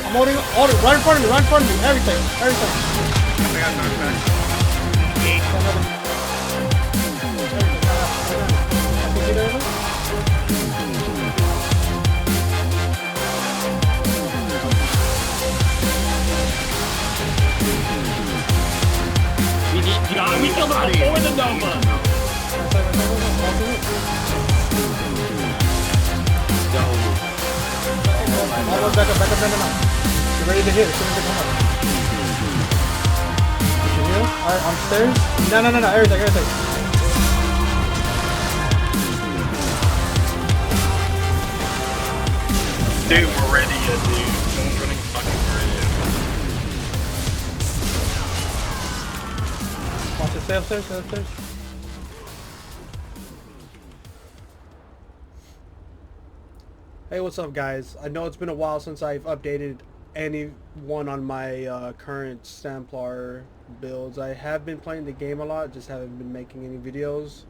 I'm holding right in front of me, right in front of me. Everything. I think I knocked back. 8. We killed him before the Nova. Back up, You're ready to hit as soon as they come up. Push your heal. Alright, on stairs. No, everything. Dude, we're ready yet, dude. Someone's running fucking ready. Watch it, stay upstairs. Hey, what's up guys? I know it's been a while since I've updated anyone on my current Stamplar builds. I have been playing the game a lot, just haven't been making any videos.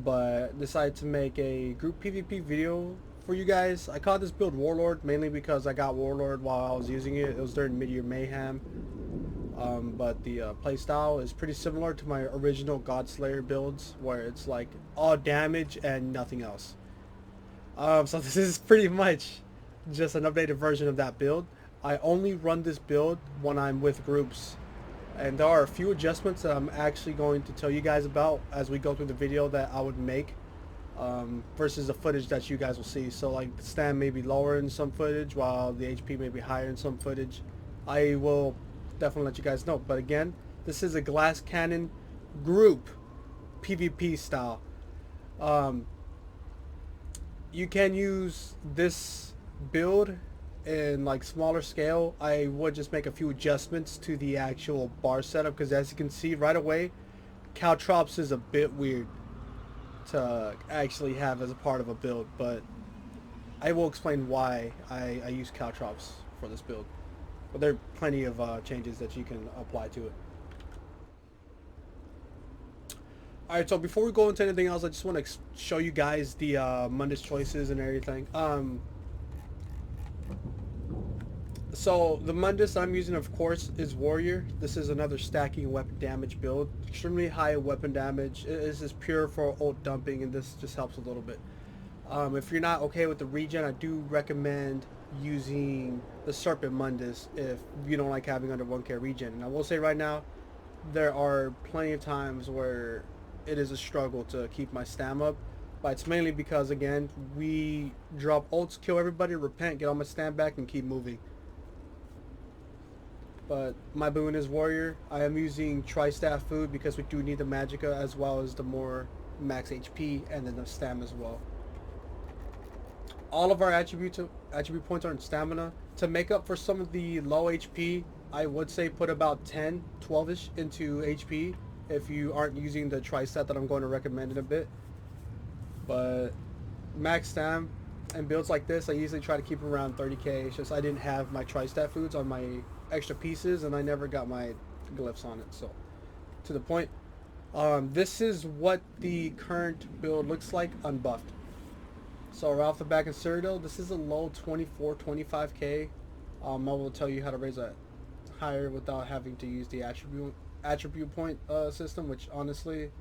But decided to make a group PvP video for you guys. I called this build Warlord mainly because I got Warlord while I was using it. It was during Mid-Year Mayhem. But the playstyle is pretty similar to my original GODSLAYER builds, where it's like all damage and nothing else. So this is pretty much just an updated version of that build. I only run this build when I'm with groups, and there are a few adjustments that I'm actually going to tell you guys about as we go through the video that I would make versus the footage that you guys will see. So like the stam may be lower in some footage while the HP may be higher in some footage. I will definitely let you guys know, but again, this is a glass cannon group PvP style. You can use this build in like smaller scale. I would just make a few adjustments to the actual bar setup, because as you can see right away, caltrops is a bit weird to actually have as a part of a build, but I will explain why I use caltrops for this build. But there are plenty of changes that you can apply to it. Alright, so before we go into anything else, I just want to show you guys the Mundus choices and everything. So the Mundus I'm using, of course, is Warrior. This is another stacking weapon damage build. Extremely high weapon damage. This is pure for ult dumping, and this just helps a little bit. If you're not okay with the regen, I do recommend using the Serpent Mundus if you don't like having under 1k regen. And I will say right now, there are plenty of times where it is a struggle to keep my stam up, but it's mainly because, again, we drop ults, kill everybody, repent, get all my stam back, and keep moving. But my boon is Warrior. I am using Tristat food because we do need the Magicka as well as the more max HP and then the stam as well. All of our attribute points are in stamina. To make up for some of the low HP, I would say put about 10, 12ish into HP if you aren't using the Tristat that I'm going to recommend in a bit. But Max Stam and builds like this, I usually try to keep around 30k. It's just I didn't have my Tristat foods on my extra pieces, and I never got my glyphs on it. So to the point, this is what the current build looks like unbuffed. So right off the back in Cyrodiil, this is a low 24, 25k. I will tell you how to raise that higher without having to use the attribute point system, which honestly,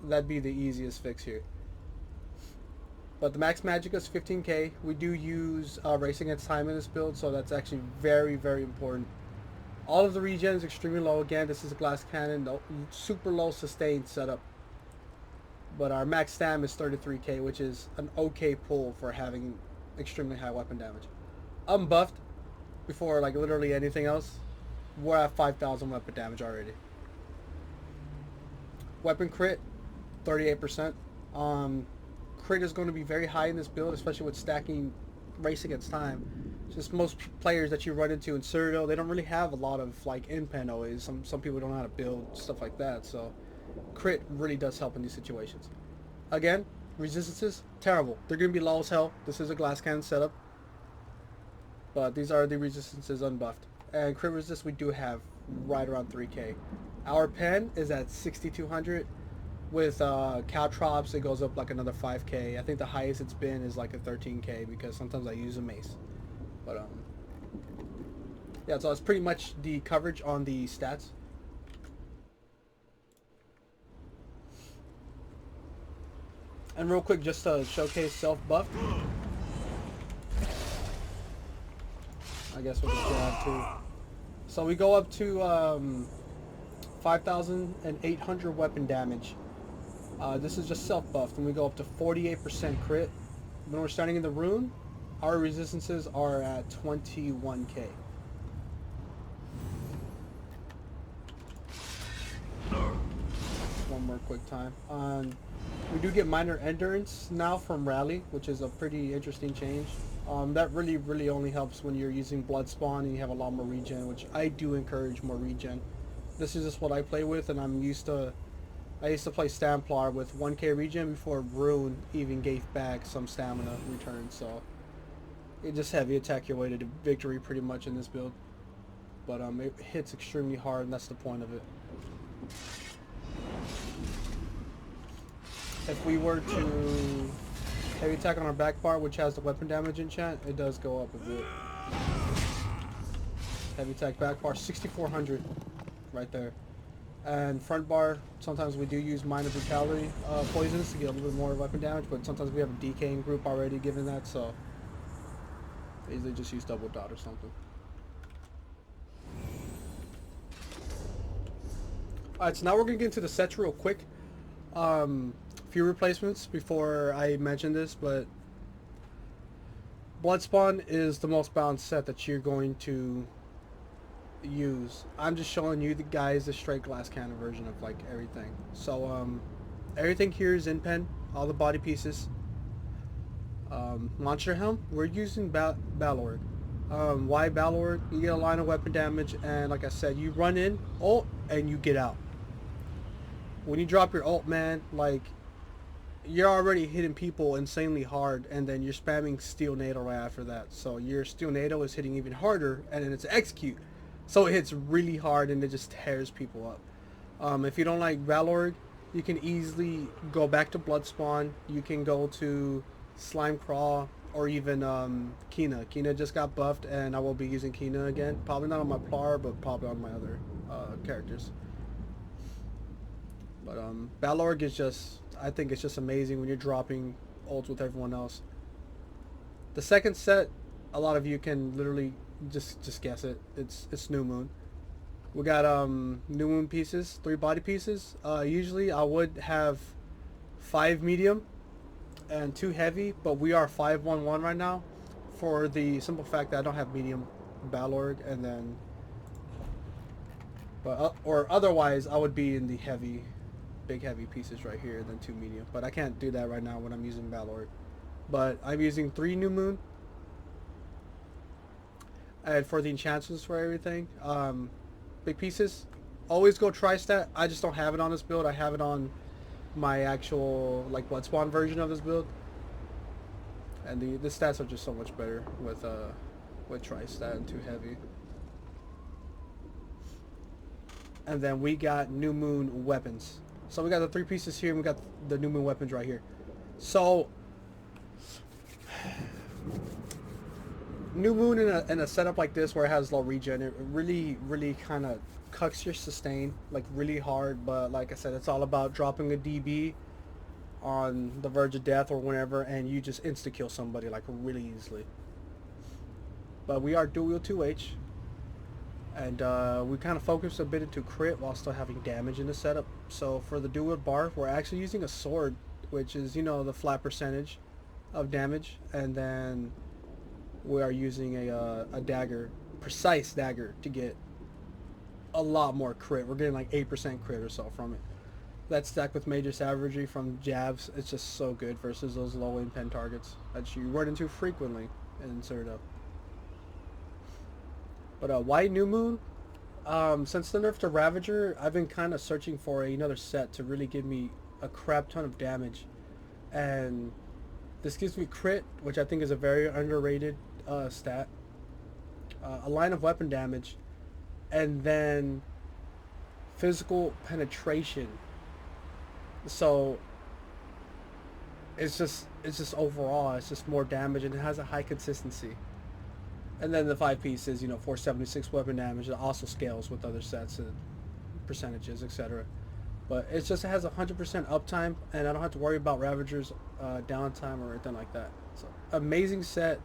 that'd be the easiest fix here. But the max magic is 15k. We do use racing against time in this build, so that's actually very, very important. All of the regen is extremely low. Again, this is a glass cannon, super low sustained setup. But our max stam is 33k, which is an okay pull for having extremely high weapon damage. Unbuffed, before like literally anything else, we're at 5,000 weapon damage already. Weapon crit, 38%. Crit is going to be very high in this build, especially with stacking race against time. Just most players that you run into in Cyrodiil, they don't really have a lot of like inpen always. Some people don't know how to build stuff like that, so crit really does help in these situations. Again, resistances, terrible. They're going to be low as hell. This is a glass cannon setup, but these are the resistances unbuffed. And crit resist we do have right around 3k. Our pen is at 6200. With caltrops, it goes up like another 5k. I think the highest it's been is like a 13k because sometimes I use a mace. But Yeah, so it's pretty much the coverage on the stats. And real quick, just to showcase self-buff. I guess we'll just grab too. So we go up to 5,800 weapon damage. This is just self-buffed, and we go up to 48% crit. When we're starting in the rune, our resistances are at 21k. One more quick time. We do get minor endurance now from Rally, which is a pretty interesting change. That really only helps when you're using blood spawn and you have a lot more regen, which I do encourage more regen. This is just what I play with, and I used to play Stamplar with 1k regen before Rune even gave back some stamina return, so it just heavy attack your way to victory pretty much in this build. But it hits extremely hard, and that's the point of it. If we were to heavy attack on our back bar, which has the weapon damage enchant, it does go up a bit. Heavy attack back bar, 6,400 right there. And front bar, sometimes we do use minor brutality poisons to get a little bit more weapon damage, but sometimes we have a decaying group already given that, so easily just use double dot or something. Alright, so now we're going to get into the sets real quick. Few replacements before I mention this, but Bloodspawn is the most balanced set that you're going to use. I'm just showing you the guys the straight glass cannon version of like everything. So everything here is inpen, all the body pieces. Monster helm, we're using Balorgh. Why Balorgh? You get a line of weapon damage, and like I said, you run in, ult, and you get out. When you drop your ult, man, like, you're already hitting people insanely hard, and then you're spamming Steel NATO right after that. So your Steel NATO is hitting even harder, and then it's execute. So it hits really hard, and it just tears people up. If you don't like Balorgh, you can easily go back to Bloodspawn. You can go to Slime Crawl, or even Kina. Kina just got buffed, and I will be using Kina again. Probably not on my Plar, but probably on my other characters. But Balorgh is just, I think it's just amazing when you're dropping ults with everyone else. The second set, a lot of you can literally just guess it. It's New Moon. We got New Moon pieces, 3 body pieces. Usually I would have 5 medium and 2 heavy, but we are 5-1-1 right now for the simple fact that I don't have medium Balorgh, and then or otherwise I would be in the heavy, big heavy pieces right here, and then 2 medium, but I can't do that right now when I'm using Balorgh. But I'm using 3 New Moon, and for the enchantments for everything, big pieces, always go Tristat. I just don't have it on this build. I have it on my actual like Bloodspawn version of this build, and the stats are just so much better with Tristat and 2 heavy. And then we got New Moon weapons. So we got the 3 pieces here, and we got the New Moon weapons right here. So New Moon in a setup like this where it has low regen, it really kind of cucks your sustain like really hard. But like I said, it's all about dropping a DB on the verge of death or whenever, and you just insta kill somebody like really easily. But we are dual 2H, and we kind of focus a bit into crit while still having damage in the setup. So for the dual bar, we're actually using a sword, which is, you know, the flat percentage of damage, and then we are using a dagger, precise dagger, to get a lot more crit. We're getting like 8% crit or so from it. That stacked with major savagery from jabs, it's just so good versus those low inpen targets that you run into frequently in Certa. But why New Moon? Since the nerf to Ravager, I've been kind of searching for another set to really give me a crap ton of damage, and this gives me crit, which I think is a very underrated stat, a line of weapon damage, and then physical penetration. So it's just overall, it's just more damage, and it has a high consistency. And then the 5-piece is, you know, 476 weapon damage. It also scales with other sets and percentages, etc. But it just has 100% uptime, and I don't have to worry about Ravager's downtime or anything like that. So, amazing set.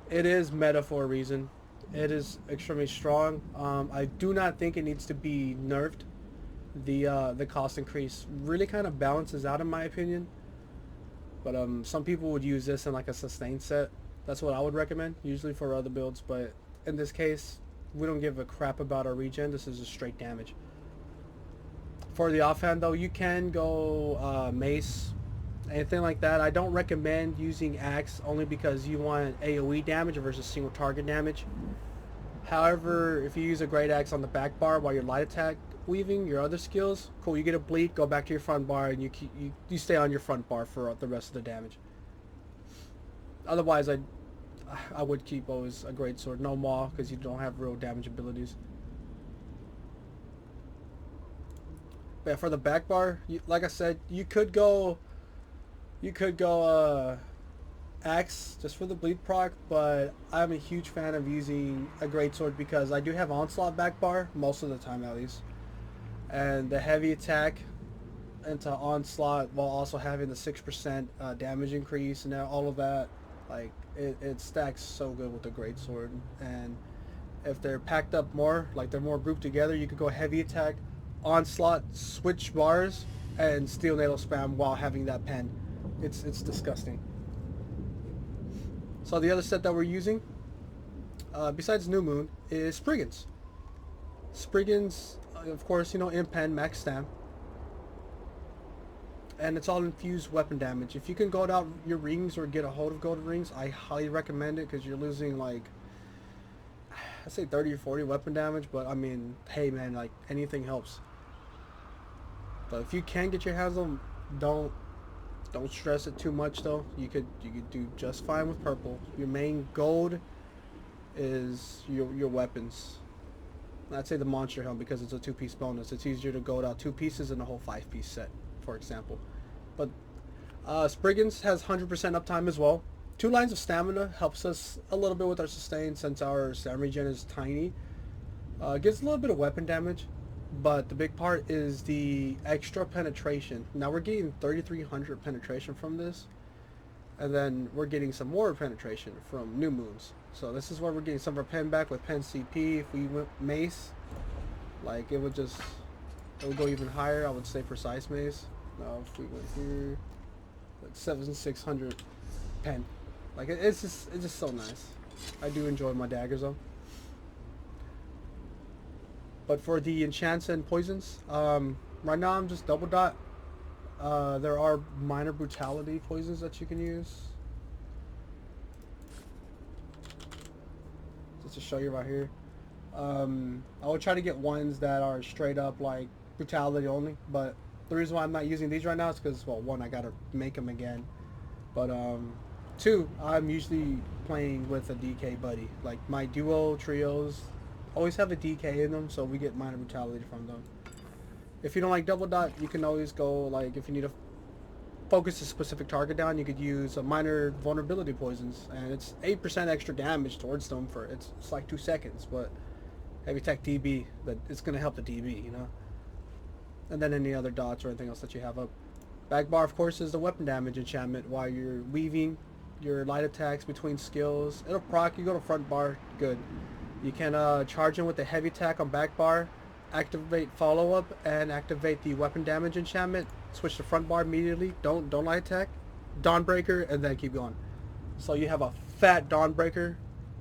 It is meta for a reason. It is extremely strong. I do not think it needs to be nerfed. The cost increase really kind of balances out in my opinion. But some people would use this in like a sustain set. That's what I would recommend, usually for other builds. But in this case, we don't give a crap about our regen. This is just straight damage. For the offhand though, you can go Mace, anything like that. I don't recommend using Axe only because you want AoE damage versus single target damage. However, if you use a Great Axe on the back bar while you're light attack weaving your other skills, cool, you get a bleed, go back to your front bar, and you stay on your front bar for the rest of the damage. Otherwise, I would keep always a Greatsword, no maw, because you don't have real damage abilities. But yeah, for the back bar, like I said, you could go Axe just for the bleed proc, but I'm a huge fan of using a Greatsword because I do have Onslaught back bar, most of the time at least. And the heavy attack into Onslaught while also having the 6% damage increase and all of that, like it stacks so good with the Greatsword. And if they're packed up more, like they're more grouped together, you could go heavy attack, Onslaught, switch bars, and Steel Nail spam while having that pen. It's disgusting. So the other set that we're using, besides New Moon, is Spriggan's. Spriggan's, of course, you know, inpen, Max Stam. And it's all infused weapon damage. If you can gold out your rings or get a hold of gold rings, I highly recommend it because you're losing like, I say 30 or 40 weapon damage, but I mean, hey man, like anything helps. But if you can get your hands on, don't stress it too much though. You could do just fine with purple. Your main gold is your weapons. I'd say the monster helm because it's a 2-piece bonus. It's easier to gold out 2 pieces than a whole 5-piece set, for example. But Spriggan's has 100% uptime as well. 2 lines of stamina helps us a little bit with our sustain since our stam regen is tiny. Gives a little bit of weapon damage, but the big part is the extra penetration. Now we're getting 3,300 penetration from this, and then we're getting some more penetration from New Moons. So this is where we're getting some of our pen back with pen CP. If we went Mace, like it would go even higher. I would say Precise Mace. Now if we went here, like 7,600 pen. Like it's just so nice. I do enjoy my daggers though. But for the enchants and poisons, right now I'm just double dot. There are minor brutality poisons that you can use. Just to show you right here. I would try to get ones that are straight up like brutality only. But the reason why I'm not using these right now is because, well, 1, I gotta make them again. But 2, I'm usually playing with a DK buddy. Like my duo trios always have a DK in them, so we get minor brutality from them. If you don't like double dot, you can always go, like, if you need to focus a specific target down, you could use a minor vulnerability poisons, and it's 8% extra damage towards them for it's like 2 seconds, but heavy tech DB, that it's gonna help the DB, you know. And then any other dots or anything else that you have up. Backbar, of course, is the weapon damage enchantment while you're weaving your light attacks between skills. It'll proc, you go to front bar, good. You can charge in with the heavy attack on back bar, activate follow-up, and activate the weapon damage enchantment. Switch to front bar immediately. Don't light attack. Dawnbreaker, and then keep going. So you have a FAT Dawnbreaker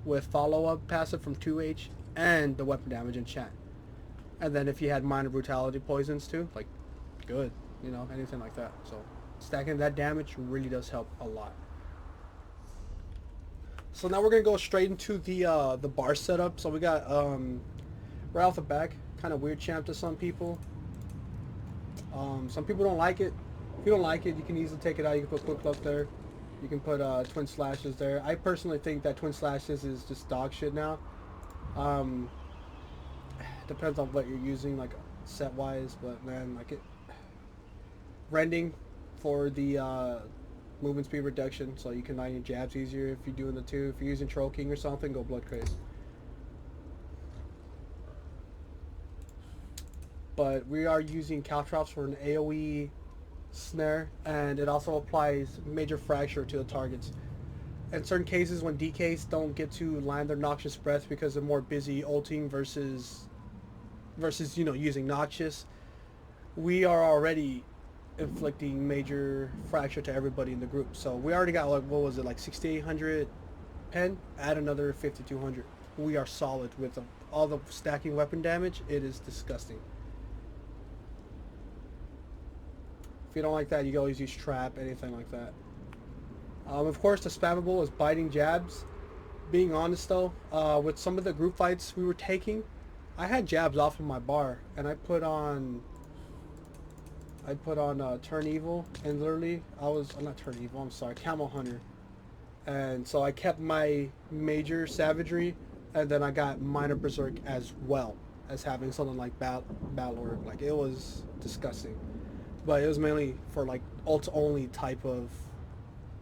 with follow-up passive from 2H and the weapon damage enchant. And then if you had minor brutality poisons too, like, good. You know, anything like that. So stacking that damage really does help a lot. So now we're gonna go straight into the bar setup. So we got right off the back, kind of weird champ to some people. Some people don't like it. If you don't like it, you can easily take it out. You can put quick look there. You can put twin slashes there. I personally think that twin slashes is just dog shit now. Depends on what you're using, like set wise, but man, like it rending for the movement speed reduction, so you can line your jabs easier if you're doing the two. If you're using Troll King or something, go Blood Craze. But we are using Caltrops for an AoE snare, and it also applies major fracture to the targets. In certain cases, when DKs don't get to land their Noxious Breath because they're more busy ulting versus you know, using Noxious, we are already inflicting major fracture to everybody in the group. So we already got, like, what was it, like 6,800 pen? Add another 5,200. We are solid with all the stacking weapon damage. It is disgusting. If you don't like that, you can always use Trap, anything like that. Of course, the spammable is biting jabs. Being honest though, with some of the group fights we were taking, I had jabs off of my bar, and I put on Turn Evil, and literally I'm not Turn Evil, I'm sorry, Camel Hunter. And so I kept my major savagery, and then I got minor berserk as well as having something like Balorgh. Like, it was disgusting. But it was mainly for like ult only type of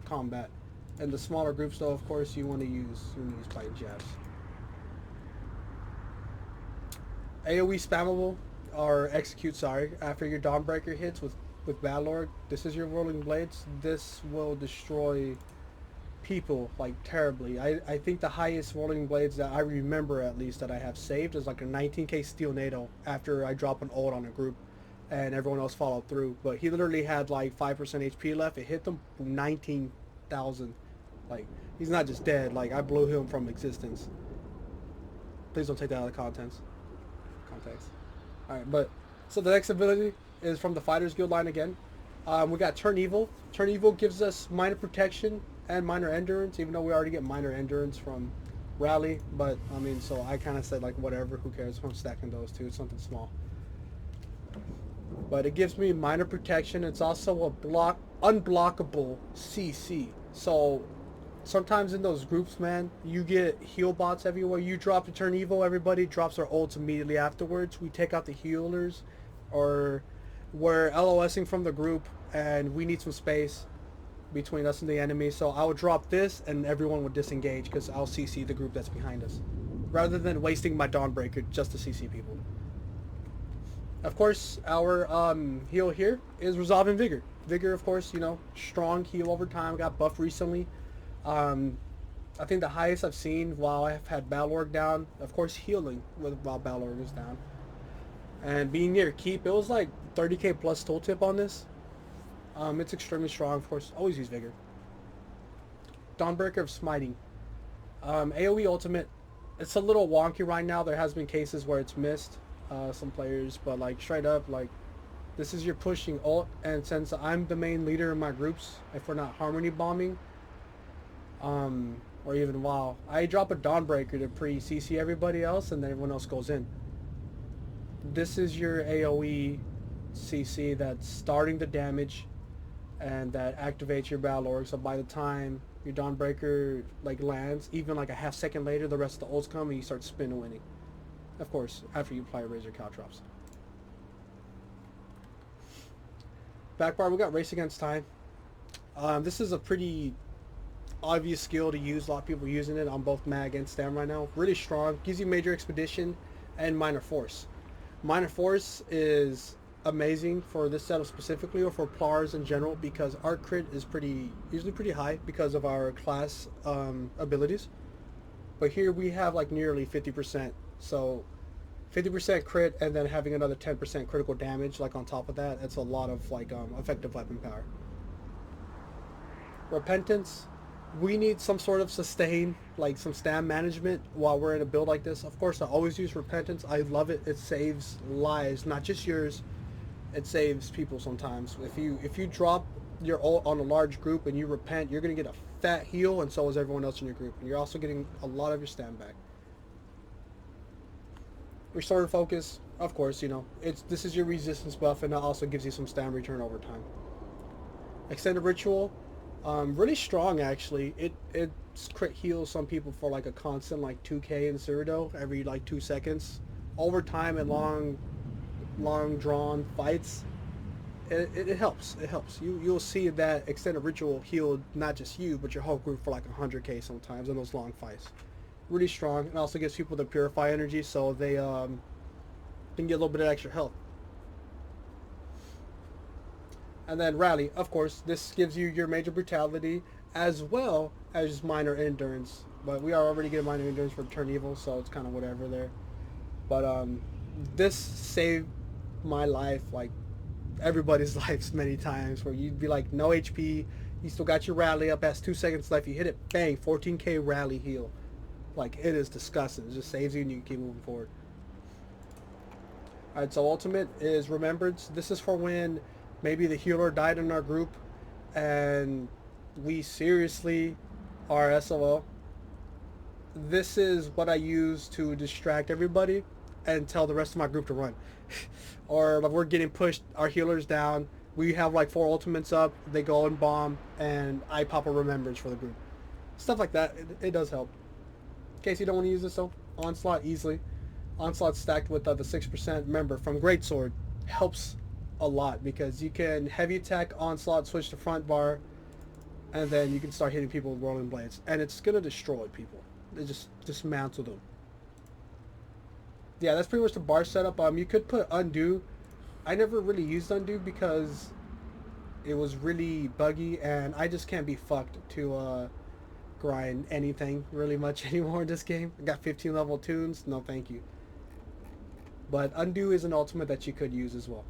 combat. And the smaller groups though, of course, you want to use biting jabs. AoE spammable, or execute, sorry, after your Dawnbreaker hits with Balorgh. This is your Whirling Blades. This will destroy people like terribly. I think the highest Whirling Blades that I remember, at least, that I have saved is like a 19k Steel NATO after I drop an ult on a group and everyone else followed through. But he literally had like 5% HP left. It hit them 19,000. Like, he's not just dead. Like, I blew him from existence. Please don't take that out of context. Alright, but so the next ability is from the Fighters Guild line again. We got Turn Evil. Turn Evil gives us minor protection and minor endurance, even though we already get minor endurance from Rally. But I mean, so I kind of said like whatever, who cares? I'm stacking those two. It's something small. But it gives me minor protection. It's also a unblockable CC. So sometimes in those groups, man, you get heal bots everywhere. You drop the Turn Evil, everybody drops their ults immediately afterwards. We take out the healers, or we're LOSing from the group and we need some space between us and the enemy. So I would drop this and everyone would disengage because I'll CC the group that's behind us, rather than wasting my Dawnbreaker just to CC people. Of course, our heal here is Resolving Vigor. Vigor, of course, you know, strong heal over time. Got buffed recently. I think the highest I've seen while I've had Balorgh down, of course healing while Balorgh is down. And being near keep, it was like 30k plus tooltip on this. It's extremely strong, of course. Always use Vigor. Dawnbreaker of Smiting. AoE ultimate, it's a little wonky right now. There has been cases where it's missed. Some players, but like straight up, like, this is your pushing ult, and since I'm the main leader in my groups, if we're not harmony bombing, or even while I drop a Dawnbreaker to pre-CC everybody else, and then everyone else goes in. This is your AoE CC that's starting the damage, and that activates your Balorgh. So by the time your Dawnbreaker like lands, even like a half second later, the rest of the ults come and you start spin winning. Of course, after you apply Razor Caltrops. Backbar, we got Race Against Time. This is a pretty obvious skill to use. A lot of people using it on both Mag and Stam right now. Really strong. Gives you Major Expedition and Minor Force. Minor Force is amazing for this setup specifically, or for Plars in general, because our crit is usually pretty high because of our class abilities. But here we have like nearly 50%. So 50% crit, and then having another 10% critical damage like on top of that. That's a lot of like effective weapon power. Repentance, we need some sort of sustain, like some stam management while we're in a build like this. Of course, I always use Repentance. I love it. It saves lives, not just yours. It saves people sometimes. If you drop your ult on a large group and you repent, you're gonna get a fat heal, and so is everyone else in your group. And you're also getting a lot of your stam back. Restorative Focus, of course, you know, this is your resistance buff, and it also gives you some stam return over time. Extended Ritual, really strong actually. It crit heals some people for like a constant like 2k in Cyrodiil every like 2 seconds. Over time and long drawn fights, it helps. It helps. You'll see that extended ritual healed not just you, but your whole group for like 100k sometimes in those long fights. Really strong, and also gives people the purify energy, so they can get a little bit of extra health. And then rally, of course, this gives you your major brutality as well as minor endurance. But we are already getting minor endurance for turn evil, so it's kind of whatever there. But this saved my life, like everybody's lives many times, where you'd be like no HP, you still got your rally up, has 2 seconds left, you hit it, bang, 14k rally heal. Like, it is disgusting. It just saves you and you can keep moving forward. Alright, so ultimate is Remembrance. This is for when maybe the healer died in our group and we seriously are SOL. This is what I use to distract everybody and tell the rest of my group to run. Or like we're getting pushed, our healer's down, we have like 4 ultimates up, they go and bomb, and I pop a Remembrance for the group. Stuff like that, it does help. In case you don't want to use this though, Onslaught easily. Onslaught stacked with the 6%, remember, from Greatsword helps a lot because you can heavy attack Onslaught, switch to front bar, and then you can start hitting people with rolling blades. And it's going to destroy people. It just dismantle them. Yeah, that's pretty much the bar setup. You could put Undo. I never really used Undo because it was really buggy and I just can't be fucked to grind anything really much anymore in this game. I got 15 level tunes. No, thank you. But Undo is an ultimate that you could use as well.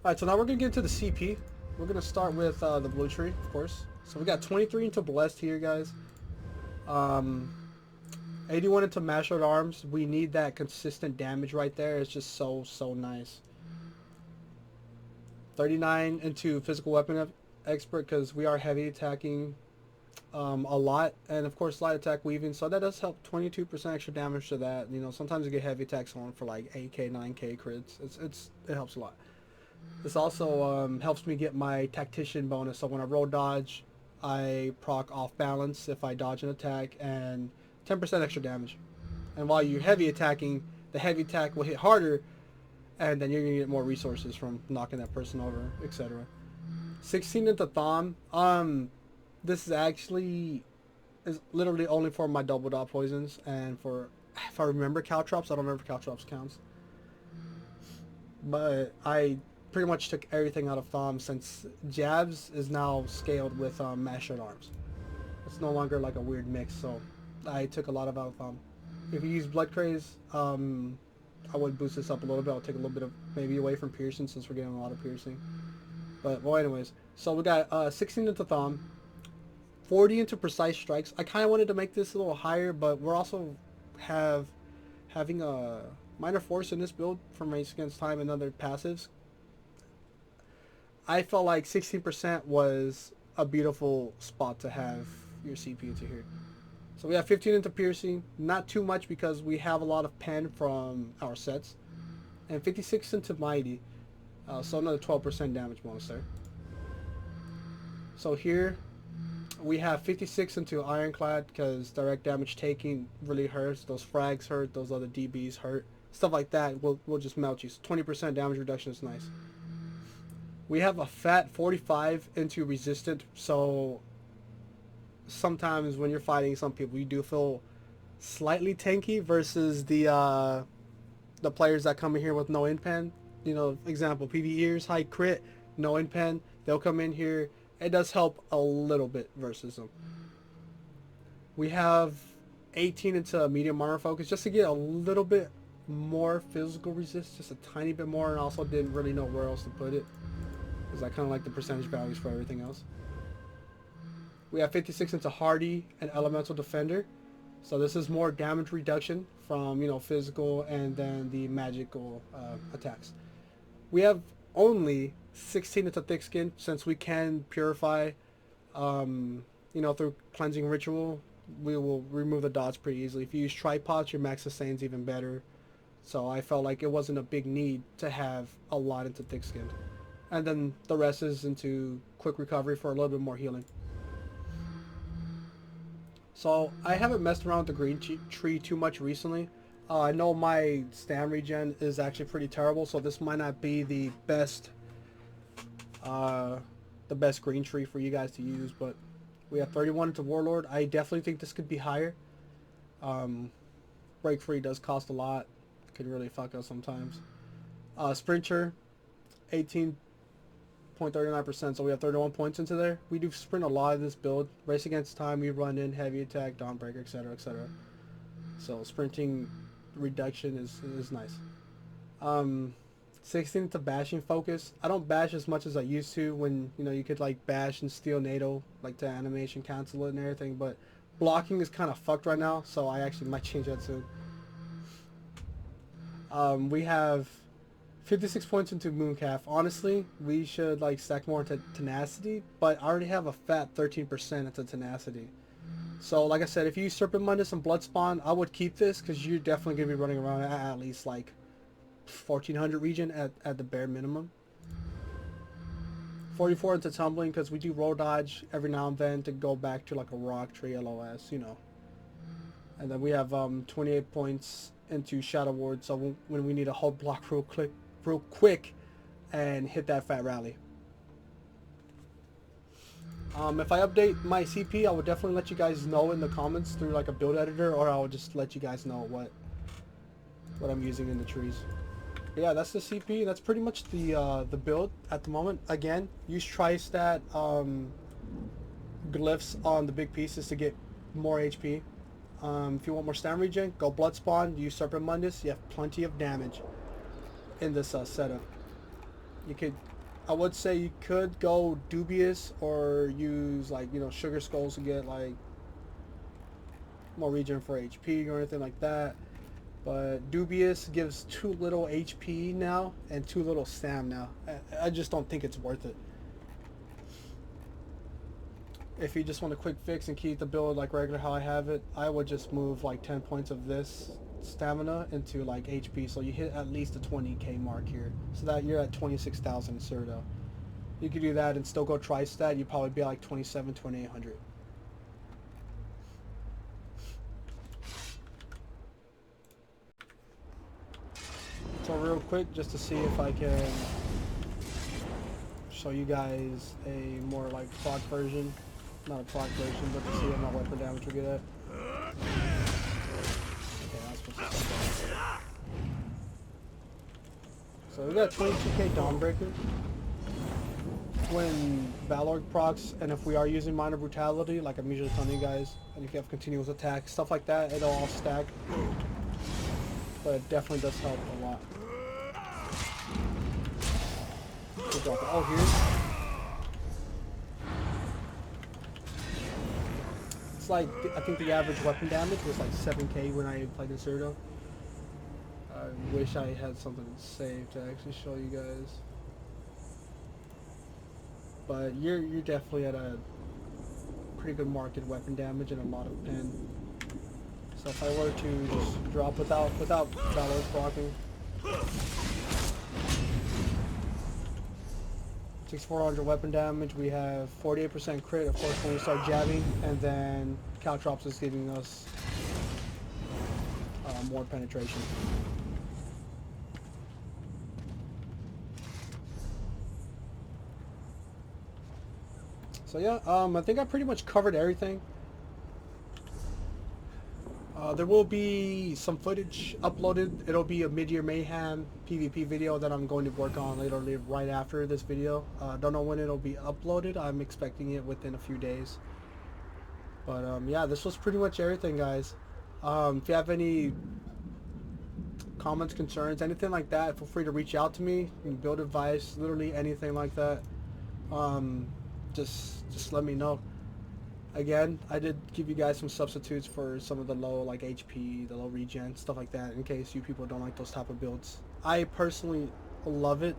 Alright, so now we're going to get into the CP. We're going to start with the blue tree, of course. So we got 23 into Blessed here, guys. 81 into Mastered Arms. We need that consistent damage right there. It's just so nice. 39 into Physical Weapon Expert because we are heavy attacking a lot. And of course light attack weaving. So that does help 22% extra damage to that. You know, sometimes you get heavy attacks on for like 8k, 9k crits. It helps a lot. This also helps me get my Tactician bonus. So when I roll dodge, I proc off balance if I dodge an attack and 10% extra damage. And while you're heavy attacking, the heavy attack will hit harder and then you're going to get more resources from knocking that person over, etc. 16 into Thom. This is actually literally only for my double dot poisons and for, if I remember Caltrops, I don't remember if Caltrops counts. But I pretty much took everything out of Thom since Jabs is now scaled with Mastered Arms. It's no longer like a weird mix, so I took a lot of out of Thom. If you use Blood Craze, I would boost this up a little bit. I'll take a little bit of maybe away from piercing since we're getting a lot of piercing. But well, anyways, so we got 16 into Thom, 40 into Precise Strikes. I kind of wanted to make this a little higher, but we're also having a minor force in this build from Race Against Time and other passives. I felt like 16% was a beautiful spot to have your CP into here. So we have 15 into Piercing, not too much because we have a lot of pen from our sets, and 56 into Mighty, so another 12% damage bonus there. So here we have 56 into Ironclad because direct damage taking really hurts. Those frags hurt, those other DBs hurt. Stuff like that will just melt you. So 20% damage reduction is nice. We have a FAT 45 into Resistant, so sometimes when you're fighting some people, you do feel slightly tanky versus the players that come in here with no inpen. You know, example, PvEers, high crit, no inpen. They'll come in here. It does help a little bit versus them. We have 18 into Medium Armor Focus just to get a little bit more physical resist, just a tiny bit more, and also didn't really know where else to put it because I kind of like the percentage values for everything else. We have 56 into Hardy and Elemental Defender, so this is more damage reduction from, you know, physical and then the magical attacks. We have only 16 into Thick Skin since we can purify, you know, through Cleansing Ritual. We will remove the dots pretty easily. If you use Tripods, your max sustain's even better. So I felt like it wasn't a big need to have a lot into Thick Skin. And then the rest is into Quick Recovery for a little bit more healing. So I haven't messed around with the green tree too much recently. I know my stam regen is actually pretty terrible, so this might not be the best green tree for you guys to use, but we have 31 into Warlord. I definitely think this could be higher. Break free does cost a lot. Could really fuck us sometimes. Sprinter, 18.39%, so we have 31 points into there. We do sprint a lot of this build. Race against time, we run in heavy attack, Dawnbreaker, etc., etc. So sprinting reduction is nice. 16 to bashing focus. I don't bash as much as I used to when, you know, you could like bash and steal NATO, like to animation cancel it and everything, but blocking is kind of fucked right now, so I actually might change that soon. We have 56 points into Mooncalf. Honestly, we should like stack more into tenacity, but I already have a fat 13% into tenacity. So like I said, if you use Serpent Mundus and Bloodspawn, I would keep this because you're definitely going to be running around at least like 1400 region at the bare minimum. 44 into Tumbling because we do roll dodge every now and then to go back to like a rock tree LOS, you know. And then we have 28 points into Shadow Ward, so when we need a hold block real quick and hit that fat rally. If I update my CP, I would definitely let you guys know in the comments through like a build editor, or I'll just let you guys know what I'm using in the trees. But yeah, that's the CP. That's pretty much the build at the moment. Again, use Tristat Glyphs on the big pieces to get more HP. If you want more stam regen, go Bloodspawn, use Serpent Mundus. You have plenty of damage in this setup. You could, I would say you could go Dubious or use like, you know, Sugar Skulls to get like more regen for HP or anything like that. But Dubious gives too little HP now and too little stam now. I just don't think it's worth it. If you just want a quick fix and keep the build like regular how I have it, I would just move like 10 points of this stamina into like HP, so you hit at least the 20k mark here, so that you're at 26,000 Cerdo. You could do that and still go Tristat, you'd probably be like 2800. So real quick, just to see if I can show you guys a more like proc version. Not a proc version, but to see what my weapon damage will get at. Okay, that's supposed to stop. So we got 22k Dawnbreaker. When Balorgh procs, and if we are using Minor Brutality, like I'm usually telling you guys, and if you have continuous attack, stuff like that, it'll all stack. But it definitely does help a lot. We'll drop it all here. It's like, I think the average weapon damage was like 7k when I played in Cerdo. I wish I had something saved to actually show you guys. But you're definitely at a pretty good market weapon damage and a lot of pen. So if I were to just drop without Balorgh blocking, 6400 weapon damage, we have 48% crit, of course, when we start jabbing, and then Caltrops is giving us more penetration. So yeah, I think I pretty much covered everything. There will be some footage uploaded. It'll be a mid-year mayhem PvP video that I'm going to work on literally right after this video. Don't know when it'll be uploaded. I'm expecting it within a few days. But yeah, this was pretty much everything, guys. If you have any comments, concerns, anything like that, feel free to reach out to me. You can build advice, literally anything like that. Just let me know. Again, I did give you guys some substitutes for some of the low like HP, the low regen, stuff like that, in case you people don't like those type of builds. I personally love it,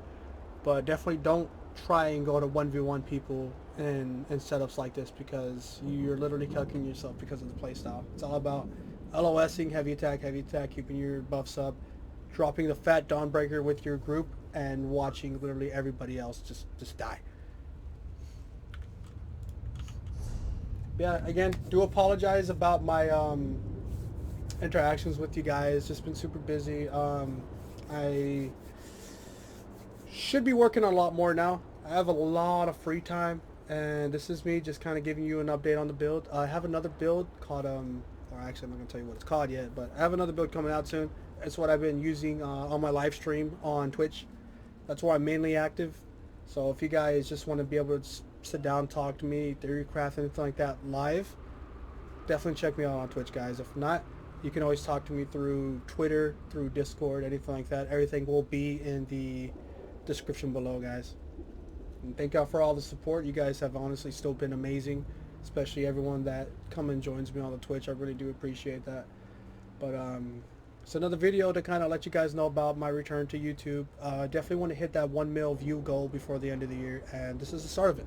but definitely don't try and go to 1v1 people in setups like this, because you're literally killing yourself because of the playstyle. It's all about LOSing, heavy attack, keeping your buffs up, dropping the FAT Dawnbreaker with your group, and watching literally everybody else just die. Yeah, again, do apologize about my interactions with you guys. Just been super busy. I should be working a lot more now. I have a lot of free time, and this is me just kind of giving you an update on the build. I have another build called or actually I'm not gonna tell you what it's called yet, but I have another build coming out soon. It's what I've been using on my live stream on Twitch. That's where I'm mainly active. So if you guys just want to be able to sit down, talk to me, theorycraft, anything like that live, definitely check me out on Twitch, guys. If not, you can always talk to me through Twitter, through Discord, anything like that. Everything will be in the description below, guys. And thank y'all for all the support. You guys have honestly still been amazing, especially everyone that come and joins me on the Twitch. I really do appreciate that. But it's another video to kind of let you guys know about my return to YouTube. Definitely want to hit that 1 mil view goal before the end of the year, and this is the start of it.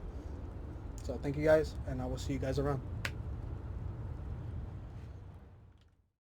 So thank you guys, and I will see you guys around.